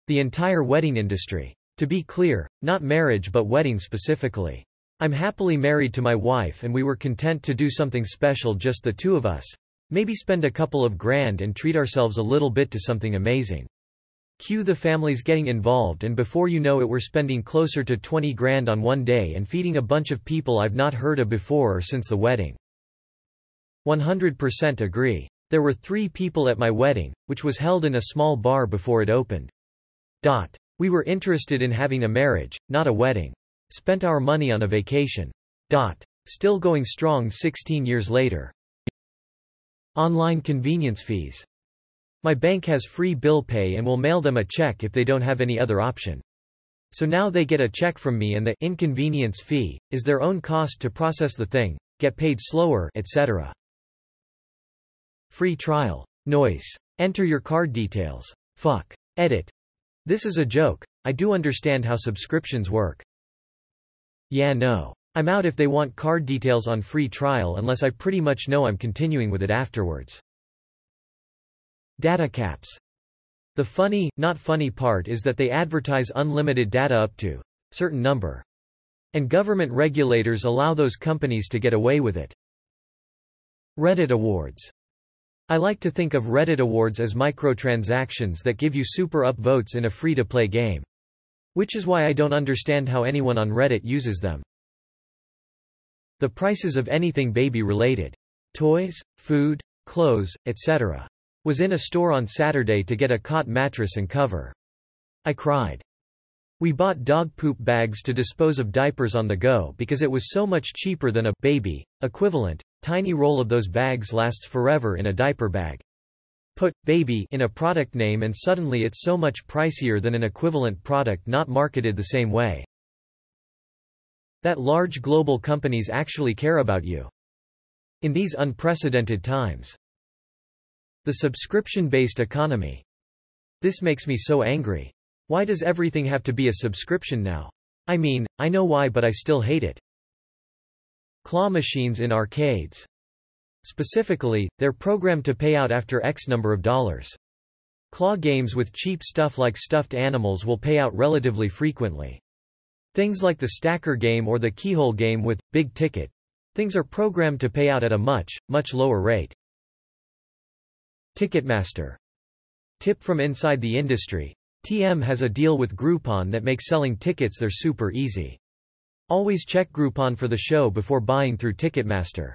The entire wedding industry. To be clear, not marriage but wedding specifically. I'm happily married to my wife and we were content to do something special, just the two of us. Maybe spend a couple of grand and treat ourselves a little bit to something amazing. Cue the families getting involved, and before you know it we're spending closer to 20 grand on one day and feeding a bunch of people I've not heard of before or since the wedding. 100% agree. There were 3 people at my wedding, which was held in a small bar before it opened. We were interested in having a marriage, not a wedding. Spent our money on a vacation. Still going strong 16 years later. Online convenience fees. My bank has free bill pay and will mail them a check if they don't have any other option. So now they get a check from me and the inconvenience fee is their own cost to process the thing, get paid slower, etc. Free trial. Noise. Enter your card details. Fuck. Edit. This is a joke. I do understand how subscriptions work. Yeah, no. I'm out if they want card details on free trial unless I pretty much know I'm continuing with it afterwards. Data caps. The funny, not funny part is that they advertise unlimited data up to certain number. And government regulators allow those companies to get away with it. Reddit awards. I like to think of Reddit awards as microtransactions that give you super upvotes in a free-to-play game. Which is why I don't understand how anyone on Reddit uses them. The prices of anything baby-related. Toys, food, clothes, etc. Was in a store on Saturday to get a cot mattress and cover. I cried. We bought dog poop bags to dispose of diapers on the go because it was so much cheaper than a baby equivalent. Tiny roll of those bags lasts forever in a diaper bag. Put baby in a product name and suddenly it's so much pricier than an equivalent product not marketed the same way. That large global companies actually care about you. In these unprecedented times. The subscription-based economy. This makes me so angry. Why does everything have to be a subscription now? I mean, I know why, but I still hate it. Claw machines in arcades. Specifically, they're programmed to pay out after X number of dollars. Claw games with cheap stuff like stuffed animals will pay out relatively frequently. Things like the stacker game or the keyhole game with big ticket. Things are programmed to pay out at a much, much lower rate. Ticketmaster. Tip from inside the industry. TM has a deal with Groupon that makes selling tickets there super easy. Always check Groupon for the show before buying through Ticketmaster.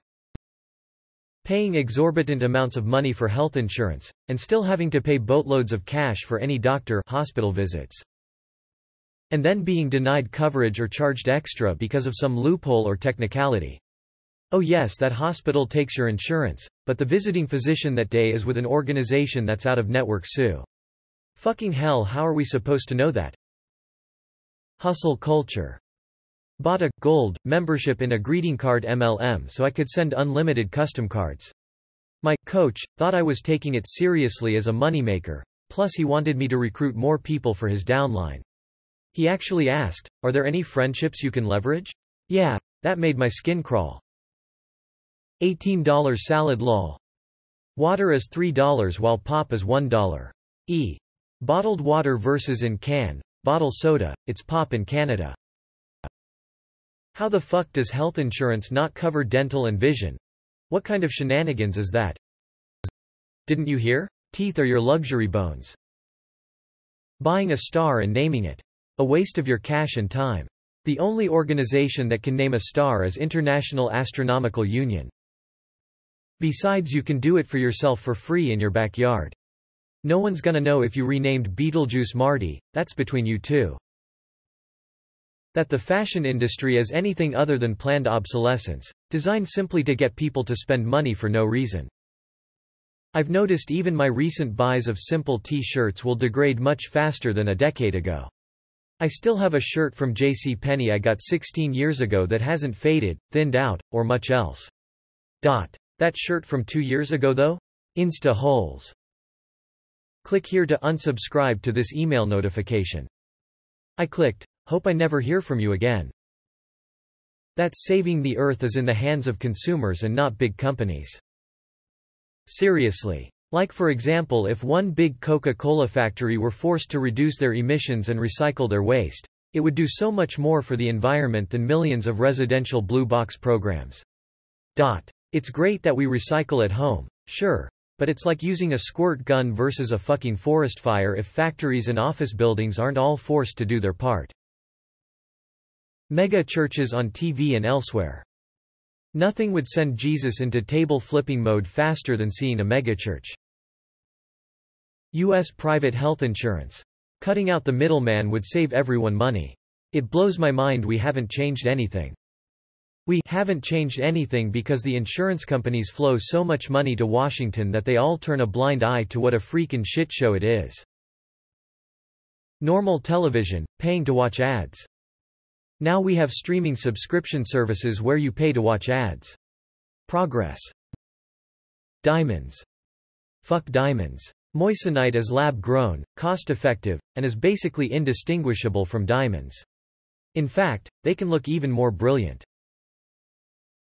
Paying exorbitant amounts of money for health insurance, and still having to pay boatloads of cash for any hospital visits. And then being denied coverage or charged extra because of some loophole or technicality. Oh yes, that hospital takes your insurance, but the visiting physician that day is with an organization that's out of network sue. Fucking hell, how are we supposed to know that? Hustle culture. Bought a gold membership in a greeting card MLM so I could send unlimited custom cards. My coach thought I was taking it seriously as a moneymaker, plus he wanted me to recruit more people for his downline. He actually asked, "Are there any friendships you can leverage?" Yeah, that made my skin crawl. $18 salad lol. Water is $3 while pop is $1. Bottled water versus in can, bottle soda, it's pop in Canada. How the fuck does health insurance not cover dental and vision? What kind of shenanigans is that? Didn't you hear? Teeth are your luxury bones. Buying a star and naming it. A waste of your cash and time. The only organization that can name a star is International Astronomical Union. Besides, you can do it for yourself for free in your backyard. No one's gonna know if you renamed Beetlejuice Marty, that's between you two. That the fashion industry is anything other than planned obsolescence, designed simply to get people to spend money for no reason. I've noticed even my recent buys of simple t-shirts will degrade much faster than a decade ago. I still have a shirt from JCPenney I got 16 years ago that hasn't faded, thinned out, or much else. That shirt from 2 years ago though? Insta holes. Click here to unsubscribe to this email notification. I clicked. Hope I never hear from you again. That saving the earth is in the hands of consumers and not big companies. Seriously. Like for example, if one big Coca-Cola factory were forced to reduce their emissions and recycle their waste, it would do so much more for the environment than millions of residential blue box programs. It's great that we recycle at home, sure, but it's like using a squirt gun versus a fucking forest fire if factories and office buildings aren't all forced to do their part. Mega churches on TV and elsewhere. Nothing would send Jesus into table flipping mode faster than seeing a megachurch. U.S. private health insurance. Cutting out the middleman would save everyone money. It blows my mind we haven't changed anything. We haven't changed anything because the insurance companies flow so much money to Washington that they all turn a blind eye to what a freaking shit show it is. Normal television, paying to watch ads. Now we have streaming subscription services where you pay to watch ads. Progress. Diamonds. Fuck diamonds. Moissanite is lab-grown, cost-effective, and is basically indistinguishable from diamonds. In fact, they can look even more brilliant.